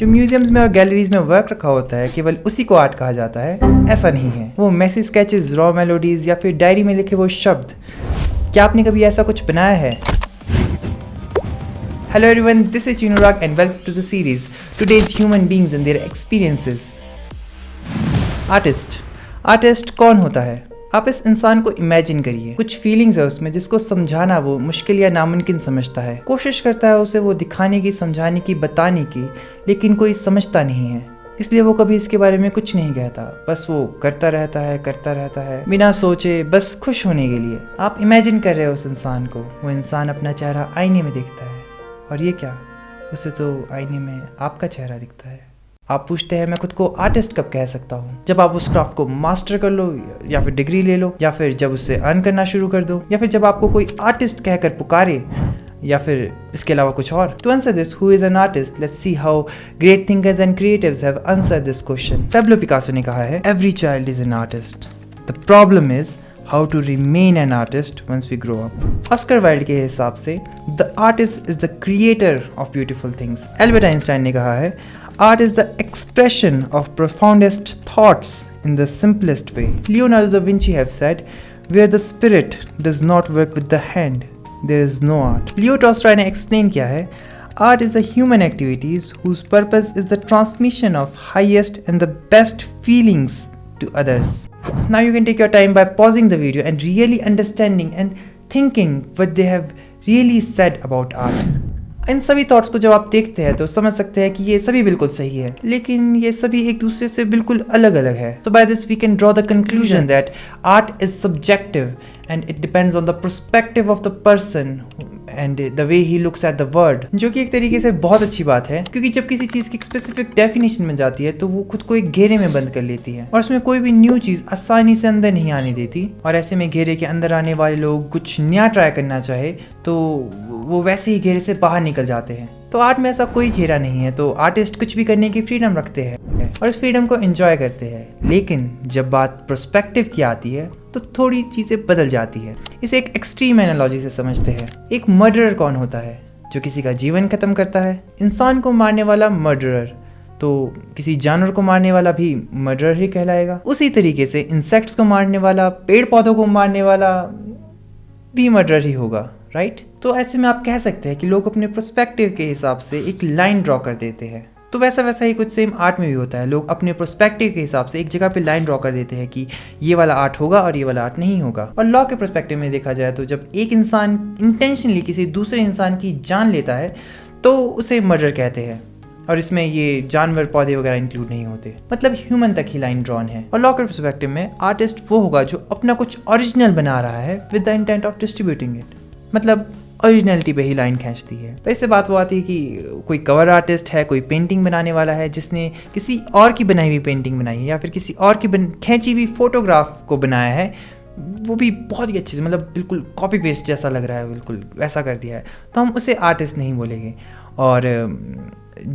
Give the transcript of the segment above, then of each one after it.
जो म्यूजियम्स में और गैलरीज में वर्क रखा होता है केवल उसी को आर्ट कहा जाता है, ऐसा नहीं है। वो मैसी स्केचेस, रॉ मेलोडीज या फिर डायरी में लिखे वो शब्द, क्या आपने कभी ऐसा कुछ बनाया है? Hello everyone, this is Chinurag and welcome to the series Today's Human Beings and Their Experiences. Artist कौन होता है? आप इस इंसान को इमेजिन करिए। कुछ फीलिंग्स है उसमें जिसको समझाना वो मुश्किल या नामुमकिन समझता है। कोशिश करता है उसे वो दिखाने की, समझाने की, बताने की, लेकिन कोई समझता नहीं है। इसलिए वो कभी इसके बारे में कुछ नहीं कहता, बस वो करता रहता है बिना सोचे, बस खुश होने के लिए। आप इमेजिन कर रहे हो उस इंसान को। वो इंसान अपना चेहरा आईने में देखता है, और ये क्या, उसे तो आईने में आपका चेहरा दिखता है। आप पूछते हैं मैं खुद को आर्टिस्ट कब कह सकता हूँ? जब आप उस क्राफ्ट को मास्टर कर लो, या फिर डिग्री ले लो, या फिर जब उससे अर्न करना शुरू कर दो, या फिर जब आपको कोई आर्टिस्ट कहकर पुकारे, या फिर इसके अलावा कुछ और। To answer this, who is an artist, let's see how great thinkers and creatives have answered this question. Pablo Picasso ने कहा है, every child is an artist, the problem is how to remain an artist once we grow up. Oscar Wilde के हिसाब से the artist is the creator of beautiful things. Albert Einstein ने कहा है, art is the expression of profoundest thoughts in the simplest way. Leonardo da Vinci have said, where the spirit does not work with the hand, there is no art. Leo Tolstoy ने explain किया है, art is a human activities whose purpose is the transmission of highest and the best feelings to others. Now you can take your time by pausing the video and really understanding and thinking what they have really said about art. इन सभी thoughts को जब आप देखते हैं तो समझ सकते हैं कि ये सभी बिल्कुल सही है, लेकिन ये सभी एक दूसरे से बिल्कुल अलग अलग है। So by this we can draw the conclusion that art is subjective and it depends on the perspective of the person and the way he looks at the world, जो कि एक तरीके से बहुत अच्छी बात है, क्योंकि जब किसी चीज़ की स्पेसिफिक डेफिनेशन में जाती है तो वो खुद को एक घेरे में बंद कर लेती है और उसमें कोई भी न्यू चीज़ आसानी से अंदर नहीं आने देती। और ऐसे में घेरे के अंदर आने वाले लोग कुछ नया ट्राई करना चाहे तो वो वैसे ही घेरे से बाहर निकल जाते हैं। तो आर्ट में ऐसा कोई घेरा नहीं है, तो आर्टिस्ट कुछ भी करने की फ्रीडम रखते हैं और इस फ्रीडम को एंजॉय करते हैं। लेकिन जब बात पर्सपेक्टिव की आती है तो थोड़ी चीज़ें बदल जाती है। इसे एक एक्सट्रीम एनालॉजी से समझते हैं। एक मर्डरर कौन होता है? जो किसी का जीवन खत्म करता है। इंसान को मारने वाला मर्डरर, तो किसी जानवर को मारने वाला भी मर्डरर ही कहलाएगा। उसी तरीके से इंसेक्ट्स को मारने वाला, पेड़ पौधों को मारने वाला भी मर्डरर ही होगा, राइट? तो ऐसे में आप कह सकते हैं कि लोग अपने पर्सपेक्टिव के हिसाब से एक लाइन ड्रॉ कर देते हैं। तो वैसा ही कुछ सेम आर्ट में भी होता है। लोग अपने पर्सपेक्टिव के हिसाब से एक जगह पे लाइन ड्रॉ कर देते हैं कि ये वाला आर्ट होगा और ये वाला आर्ट नहीं होगा। और लॉ के पर्सपेक्टिव में देखा जाए तो जब एक इंसान इंटेंशनली किसी दूसरे इंसान की जान लेता है तो उसे मर्डर कहते हैं, और इसमें ये जानवर, पौधे वगैरह इंक्लूड नहीं होते। मतलब ह्यूमन तक ही लाइन ड्रॉन है। और लॉ के पर्सपेक्टिव में आर्टिस्ट वो होगा जो अपना कुछ ओरिजिनल बना रहा है with the intent of distributing it, मतलब ओरिजिनलिटी पे ही लाइन खींचती है। तो इससे बात वो आती है कि कोई कवर आर्टिस्ट है, कोई पेंटिंग बनाने वाला है जिसने किसी और की बनाई हुई पेंटिंग बनाई है, या फिर किसी और की खींची हुई फोटोग्राफ को बनाया है, वो भी बहुत ही अच्छी से, मतलब बिल्कुल कॉपी पेस्ट जैसा लग रहा है, बिल्कुल वैसा कर दिया है, तो हम उसे आर्टिस्ट नहीं बोलेंगे। और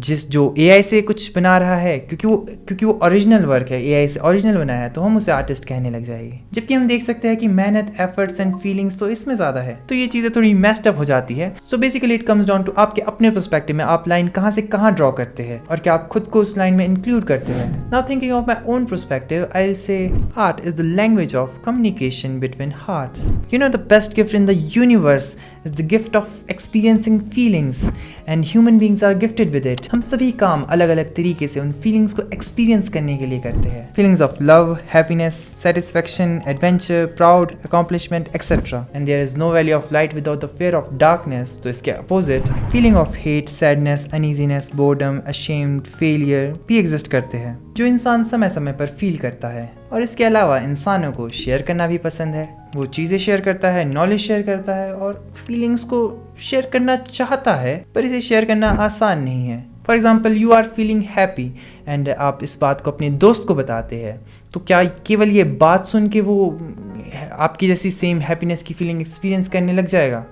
जो AI से कुछ बना रहा है, क्योंकि वो ओरिजिनल वर्क है, AI से ओरिजिनल बनाया है, तो हम उसे आर्टिस्ट कहने लग जाएंगे। जबकि हम देख सकते हैं कि मेहनत, एफर्ट्स एंड फीलिंग्स तो इसमें ज़्यादा है, तो ये चीज़ें थोड़ी मेस्ड अप हो जाती है। So basically it comes down to आपके अपने पर्सपेक्टिव में आप लाइन कहाँ से कहाँ ड्रॉ करते हैं और क्या आप खुद को उस लाइन में इंक्लूड करते हैं। Now thinking of my own perspective, I will say art is the language of communication between hearts. You know, the best gift in the universe is the gift of experiencing feelings and human beings are gifted with it. हम सभी काम अलग अलग तरीके से उन feelings को experience करने के लिए करते हैं। Feelings of love, happiness, satisfaction, adventure, proud, accomplishment etcetera. And there is no value of light without the fear of darkness. तो इसके opposite feeling of hate, sadness, uneasiness, boredom, ashamed, failure भी exist करते हैं, जो इंसान समय समय पर फील करता है। और इसके अलावा इंसानों को शेयर करना भी पसंद है। वो चीज़ें शेयर करता है, नॉलेज शेयर करता है और फीलिंग्स को शेयर करना चाहता है, पर इसे शेयर करना आसान नहीं है। For example, you are feeling happy and आप इस बात को अपने दोस्त को बताते हैं, तो क्या केवल ये बात सुन के वो आपकी जैसी सेम हैप्पीनेस की फीलिंग एक्सपीरियंस करने लग जाएगा?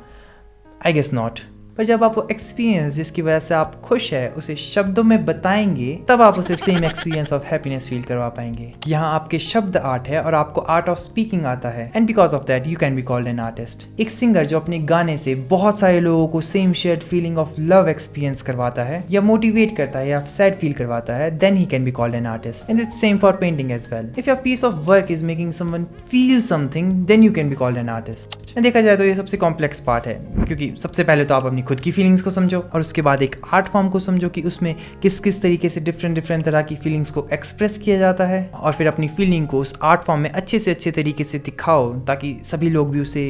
I guess not. पर जब आप वो एक्सपीरियंस जिसकी वजह से आप खुश है उसे शब्दों में बताएंगे, तब आप उसे same experience of happiness feel करवा पाएंगे। यहाँ आपके शब्द आर्ट है और आपको आर्ट ऑफ स्पीकिंग आता है, and because of that you can be called an artist. एक सिंगर जो अपने गाने से बहुत सारे लोगों को same shared feeling of love experience करवाता है, या मोटिवेट करता है, या सैड फील करवाता है, then he can be called an artist. And it's same for painting as well. If your piece of work is making someone feel something, then you can be called an artist. देखा जाए तो ये सबसे complex part है, क्योंकि सबसे पहले तो आप अपनी खुद की फीलिंग्स को समझो, और उसके बाद एक आर्ट फॉर्म को समझो कि उसमें किस किस तरीके से डिफरेंट तरह की फीलिंग्स को एक्सप्रेस किया जाता है, और फिर अपनी फीलिंग को उस आर्ट फॉर्म में अच्छे से अच्छे तरीके से दिखाओ ताकि सभी लोग भी उसे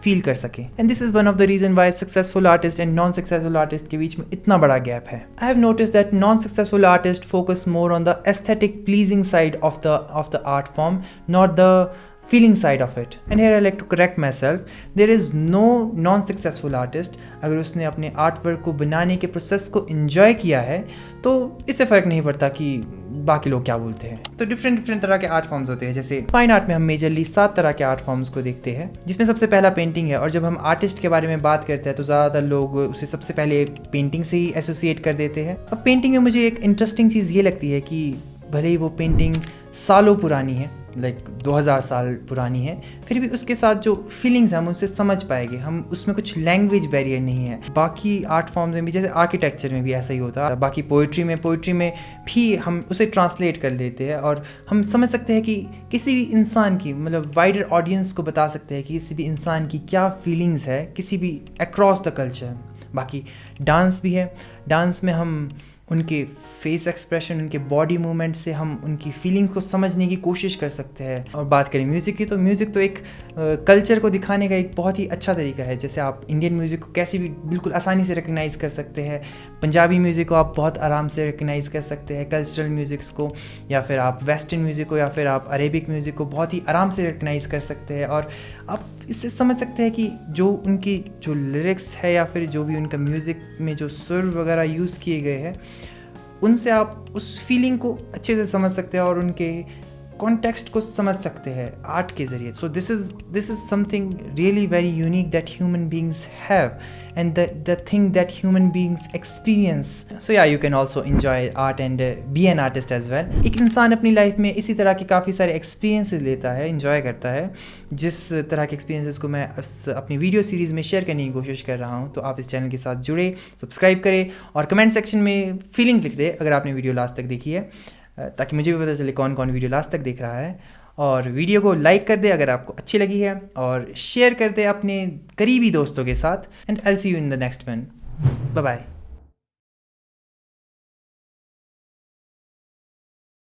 फील कर सके। And this is one of the reason why successful artist and non successful artist के बीच में इतना बड़ा गैप है। I have notice that non successful artist focus more on the aesthetic pleasing side of the art form, not the feeling side of it. And here I like to correct myself. There is no non-successful artist. अगर उसने अपने art work को बनाने के process को enjoy किया है तो इससे फ़र्क नहीं पड़ता कि बाकी लोग क्या बोलते हैं। तो डिफरेंट तरह के आर्ट फॉर्म्स होते हैं। जैसे फाइन आर्ट में हम मेजरली 7 तरह के आर्ट फॉर्म्स को देखते हैं, जिसमें सबसे पहला पेंटिंग है। और जब हम आर्टिस्ट के बारे में बात करते हैं तो ज़्यादातर लोग उसे सबसे पहले पेंटिंग से ही एसोसिएट कर देते हैं। अब पेंटिंग में मुझे एक इंटरेस्टिंग चीज़ ये लगती है कि भले ही वो पेंटिंग सालों पुरानी है, लाइक 2000 साल पुरानी है, फिर भी उसके साथ जो फीलिंग्स हैं हम उनसे समझ पाएंगे। हम उसमें कुछ लैंग्वेज बैरियर नहीं है। बाकी आर्ट फॉर्म्स में भी, जैसे आर्किटेक्चर में भी ऐसा ही होता है, बाकी पोइट्री में भी हम उसे ट्रांसलेट कर लेते हैं और हम समझ सकते हैं कि किसी भी इंसान की, मतलब वाइडर ऑडियंस को बता सकते हैं कि किसी भी इंसान की क्या फीलिंग्स है, किसी भी अक्रॉस द कल्चर। बाकी डांस भी है। डांस में हम उनके फेस एक्सप्रेशन, उनके बॉडी मूवमेंट से हम उनकी फीलिंग्स को समझने की कोशिश कर सकते हैं। और बात करें म्यूज़िक की, तो म्यूज़िक तो एक कल्चर को दिखाने का एक बहुत ही अच्छा तरीका है। जैसे आप इंडियन म्यूज़िक को कैसे भी बिल्कुल आसानी से रिकग्नाइज़ कर सकते हैं, पंजाबी म्यूज़िक को आप बहुत आराम से रिकग्नाइज़ कर सकते हैं, कल्चरल म्यूज़िक्स को, या फिर आप वेस्टर्न म्यूज़िक को, या फिर आप अरेबिक म्यूज़िक को बहुत ही आराम से रिकग्नाइज़ कर सकते हैं। और आप इससे समझ सकते हैं कि जो उनकी जो लिरिक्स है, या फिर जो भी उनका म्यूज़िक में जो सुर वगैरह यूज़ किए गए हैं, उनसे आप उस फीलिंग को अच्छे से समझ सकते हैं और उनके कॉन्टेक्स्ट को समझ सकते हैं आर्ट के ज़रिए। So this is something really very unique that human beings have, and the thing that human beings experience. So yeah you can also enjoy art and be an artist as well. एक इंसान अपनी life में इसी तरह के काफ़ी सारे experiences लेता है, इन्जॉय करता है। जिस तरह के एक्सपीरियंसेस को मैं अपनी वीडियो सीरीज़ में शेयर करने की कोशिश कर रहा हूँ, तो आप इस चैनल के साथ जुड़े, सब्सक्राइब करें और कमेंट सेक्शन में फीलिंग लिख दें अगर आपने वीडियो लास्ट तक देखी है, ताकि मुझे भी पता चले कौन कौन वीडियो लास्ट तक देख रहा है। और वीडियो को लाइक कर दे अगर आपको अच्छी लगी है, और शेयर कर दे अपने करीबी दोस्तों के साथ। And I will see you in the next one. Bye bye.